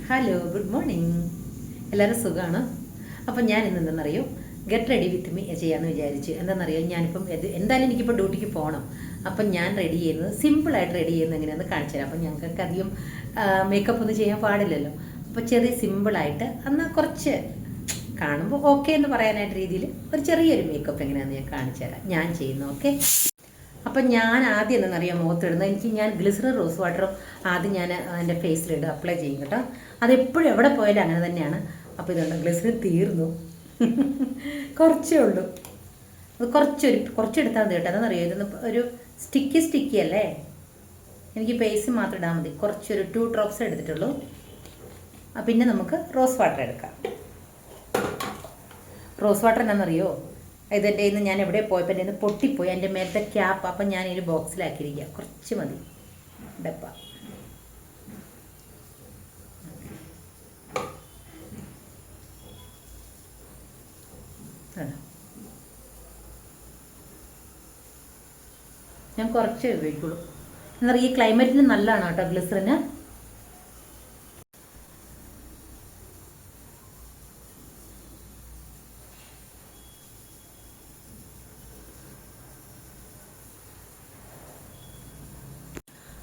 Hello, good morning. എല്ലാവരും സുഖമാണ്. അപ്പം ഞാൻ ഇന്ന് എന്തെന്നറിയോ, ഗെറ്റ് റെഡി വിത്ത് മീ ചെയ്യാമെന്ന് വിചാരിച്ചു. എന്താണെന്നറിയോ, ഞാനിപ്പം എന്തായാലും എനിക്കിപ്പോൾ ഡ്യൂട്ടിക്ക് പോകണം. അപ്പം ഞാൻ റെഡി ചെയ്യുന്നത് സിമ്പിളായിട്ട് റെഡി ചെയ്യുന്നത് എങ്ങനെയാണെന്ന് കാണിച്ചു തരാം. അപ്പം ഞങ്ങൾക്ക് അധികം മേക്കപ്പ് ഒന്നും ചെയ്യാൻ പാടില്ലല്ലോ. അപ്പോൾ ചെറിയ സിമ്പിളായിട്ട് എന്നാൽ കുറച്ച് കാണുമ്പോൾ ഓക്കെ എന്ന് പറയാനായിട്ട് രീതിയിൽ ഒരു ചെറിയൊരു മേക്കപ്പ് എങ്ങനെയാണെന്ന് ഞാൻ കാണിച്ചു തരാം, ഞാൻ ചെയ്യുന്നു. ഓക്കെ. അപ്പം ഞാൻ ആദ്യം എന്താണെന്നറിയാം മുഖത്തിടുന്നത്, ഞാൻ ഗ്ലിസറിൻ റോസ് വാട്ടറും ആദ്യം ഞാൻ എൻ്റെ ഫേസിലിടും, അപ്ലൈ ചെയ്യും കേട്ടോ. അതെപ്പോഴും എവിടെ പോയാലും അങ്ങനെ തന്നെയാണ്. അപ്പോൾ ഇതുണ്ട്, ഗ്ലിസറിൻ തീർന്നു. കുറച്ചേ ഉള്ളൂ. അത് കുറച്ചെടുത്താൽ മതി കേട്ടോ. അതെന്നറിയോ, ഇതൊന്ന് ഒരു സ്റ്റിക്കി അല്ലേ, എനിക്ക് ഫേസ് മാത്രം ഇടാൻ മതി. കുറച്ചൊരു 2 ഡ്രോപ്സ് എടുത്തിട്ടുള്ളൂ. പിന്നെ നമുക്ക് റോസ് വാട്ടർ എടുക്കാം. റോസ് വാട്ടർ എന്താണെന്നറിയോ, ഇതെൻ്റെ ഇന്ന് ഞാൻ എവിടെ പോയപ്പോൾ എൻ്റെ ഇന്ന് പൊട്ടിപ്പോയി എൻ്റെ മേലത്തെ ക്യാപ്പ്. അപ്പം ഞാൻ ഈ ബോക്സിലാക്കിയിരിക്കുക, കുറച്ച് മതി ഡപ്പ. ഞാൻ കുറച്ചേ ഉപയോഗിക്കുള്ളൂ. എന്താ പറയുക, ഈ ക്ലൈമറ്റിന് നല്ലതാണ് കേട്ടോ ഗ്ലിസറിന്.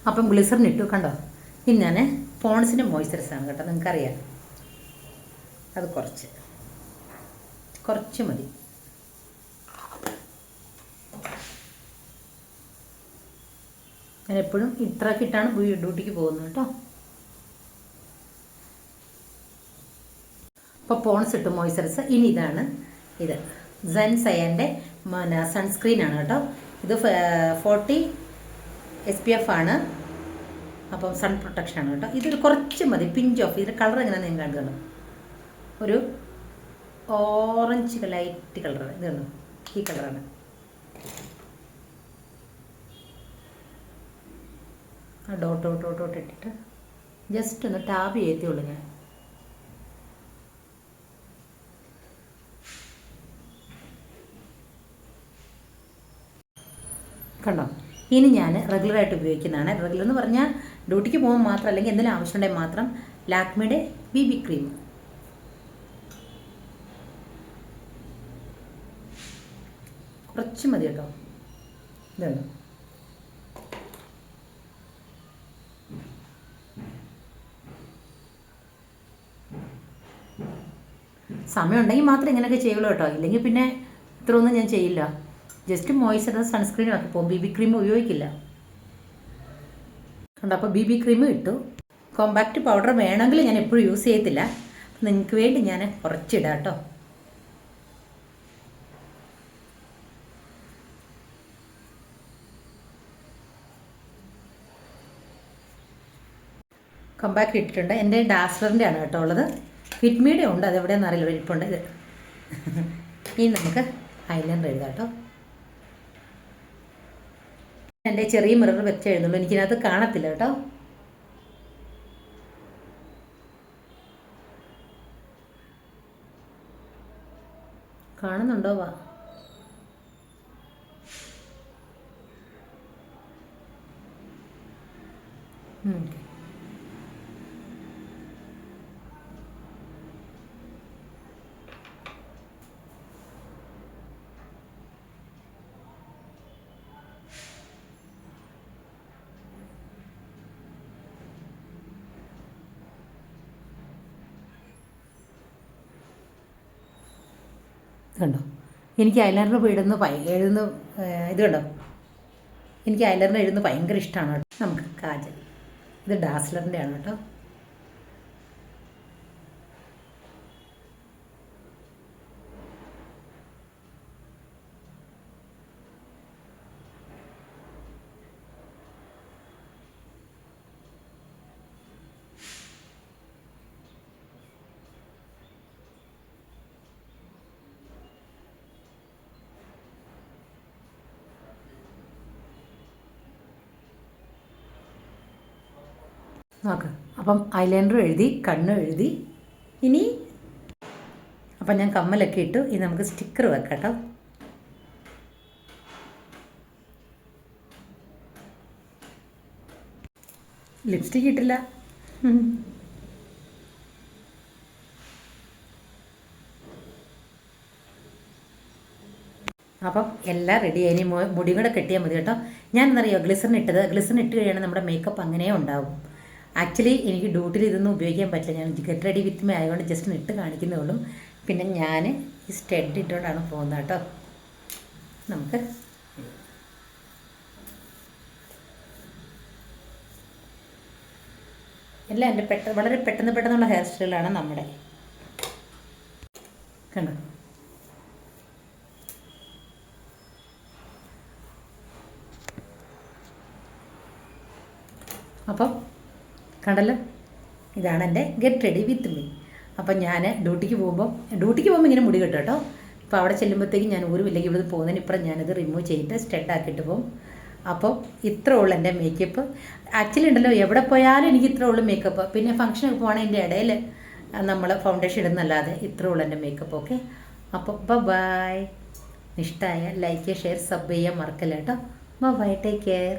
അപ്പം ഗ്ലിസറിൻ ഇട്ടു കണ്ടോ. ഇനി ഞാൻ പോൺസിൻ്റെ മോയ്സ്ചറൈസറാണ് കേട്ടോ, നിങ്ങൾക്കറിയാം. അത് കുറച്ച് മതി. ഞാൻ എപ്പോഴും ഇത്രയൊക്കെ ഇട്ടാണ് ഡ്യൂട്ടിക്ക് പോകുന്നത് കേട്ടോ. അപ്പോൾ പോൺസ് ഇട്ടു മോയ്സ്ചറൈസർ. ഇനി ഇത് സെൻസയൻ്റെ സൺസ്ക്രീനാണ് കേട്ടോ. ഇത് 40 SPF ആണ്. അപ്പം സൺ പ്രൊട്ടക്ഷനാണ് കേട്ടോ. ഇതൊരു കുറച്ച് മതി, പിഞ്ച് ഓഫ്. ഇതിൻ്റെ കളർ എങ്ങനെയാണ് നിങ്ങൾ കണ്ടുകണം, ഒരു ഓറഞ്ച് ലൈറ്റ് കളർ. ഇത് കണ്ടോ, ഈ കളറാണ്. ആ ഡോട്ട് ഇട്ടിട്ട് ജസ്റ്റ് ഒന്ന് ടാപ്പ് ചെയ്തേ ഞാൻ. കണ്ടോ. ഇനി ഞാൻ റെഗുലറായിട്ട് ഉപയോഗിക്കുന്നതാണ്. റെഗുലർ എന്ന് പറഞ്ഞാൽ ഡ്യൂട്ടിക്ക് പോകുമ്പോൾ മാത്രം, അല്ലെങ്കിൽ എന്തെങ്കിലും ആവശ്യമുണ്ടെങ്കിൽ മാത്രം ലാക്മിയുടെ BB ക്രീം. കുറച്ച് മതി കേട്ടോ. ഇതാണ്. സമയം ഉണ്ടെങ്കിൽ മാത്രം ഇങ്ങനെയൊക്കെ ചെയ്യുള്ളൂ കേട്ടോ, ഇല്ലെങ്കിൽ പിന്നെ ഇത്രയൊന്നും ഞാൻ ചെയ്യില്ല. ജസ്റ്റ് മോയ്സ്ചറൈസർ സൺസ്ക്രീനും ആക്കി പോകും, BB ക്രീം ഉപയോഗിക്കില്ല കണ്ടോ. അപ്പോൾ BB ക്രീമും ഇട്ടു. കോമ്പാക്റ്റ് പൗഡർ വേണമെങ്കിൽ ഞാൻ എപ്പോഴും യൂസ് ചെയ്യത്തില്ല, നിങ്ങൾക്ക് വേണ്ടി ഞാൻ കുറച്ചിടാം കേട്ടോ. കോമ്പാക്റ്റ് ഇട്ടിട്ടുണ്ട്. എൻ്റെ ഡാസ്ലറിൻ്റെ ആണ് കേട്ടോ ഉള്ളത്. ഫിറ്റ്മിയുടെ ഉണ്ട്, അതെവിടെയാണെന്ന് അറിയില്ല, ഇരിപ്പുണ്ട് ഇത്. ഇനി നമുക്ക് ഐലൈനർ എഴുതാം കേട്ടോ. എൻ്റെ ചെറിയ മിറർ വെച്ച് എഴുതുള്ളൂ, എനിക്കിനകത്ത് കാണത്തില്ല കേട്ടോ. കാണുന്നുണ്ടോ? വാ. കണ്ടോ, എനിക്ക് ഐലൈനർ എഴുതുന്ന ഇത് കണ്ടോ, എനിക്ക് ഐലൈനർ എഴുതുന്നത് ഭയങ്കര ഇഷ്ടമാണ് കേട്ടോ. നമുക്ക് കാജൽ, ഇത് ഡാസ്ലറിൻ്റെ ആണ് കേട്ടോ. നോക്ക്, അപ്പം ഐലൈനറും എഴുതി, കണ്ണും എഴുതി. ഇനി അപ്പം ഞാൻ കമ്മലൊക്കെ ഇട്ടു. ഇനി നമുക്ക് സ്റ്റിക്കർ വെക്കാം കേട്ടോ. ലിപ്സ്റ്റിക് ഇട്ടില്ല. അപ്പം എല്ലാം റെഡിയായി. ഇനി മുടി കൂടെ കെട്ടിയാൽ മതി കേട്ടോ. ഞാൻ എന്നറിയോ ഗ്ലിസറിൻ ഇട്ടത്. ഗ്ലിസറിൻ ഇട്ട് കഴിയുകയാണെങ്കിൽ നമ്മുടെ മേക്കപ്പ് അങ്ങനെ ഉണ്ടാവും. ആക്ച്വലി എനിക്ക് ഡ്യൂട്ടിയിൽ ഇതൊന്നും ഉപയോഗിക്കാൻ പറ്റില്ല. ഞാൻ ഗെറ്റ് റെഡി വിത്ത് മീ ആയതുകൊണ്ട് ജസ്റ്റ് ഇട്ട് കാണിക്കുന്നേ ഉള്ളൂ. പിന്നെ ഞാൻ ഈ സ്റ്റഡ് ഇട്ടുകൊണ്ടാണ് പോകുന്നത് കേട്ടോ. നമുക്ക് എല്ലാം എൻ്റെ വളരെ പെട്ടെന്നുള്ള ഹെയർ സ്റ്റൈലാണ് നമ്മുടെ. കണ്ടോ? അപ്പം കണ്ടല്ലോ, ഇതാണ് എൻ്റെ ഗെറ്റ് റെഡി വിത്ത് മീ. അപ്പം ഞാൻ ഡ്യൂട്ടിക്ക് പോകുമ്പോൾ ഇങ്ങനെ മുടി കെട്ടും കേട്ടോ. ഇപ്പോൾ അവിടെ ചെല്ലുമ്പോഴത്തേക്കും ഞാൻ ഊരുമില്ലെങ്കിൽ ഇവിടെ പോകുന്നതിന് ഇപ്പുറം ഞാനിത് റിമൂവ് ചെയ്തിട്ട് സ്റ്റെഡാക്കിയിട്ട് പോകും. അപ്പോൾ ഇത്രേ ഉള്ളൂ എൻ്റെ മേക്കപ്പ്. ആക്ച്വലി ഉണ്ടല്ലോ, എവിടെ പോയാലും എനിക്ക് ഇത്രേ ഉള്ളൂ മേക്കപ്പ്. പിന്നെ ഫംഗ്ഷനൊക്കെ പോകണതിൻ്റെ ഇടയിൽ നമ്മൾ ഫൗണ്ടേഷൻ ഇടുന്നല്ലാതെ ഇത്രേ ഉള്ളൂ എൻ്റെ മേക്കപ്പ്. ഓക്കെ, അപ്പോൾ ബൈ. ഇഷ്ടമായ ലൈക്ക്, ഷെയർ, സബ് ചെയ്യാൻ മറക്കല്ല കേട്ടോ. Bye, take care.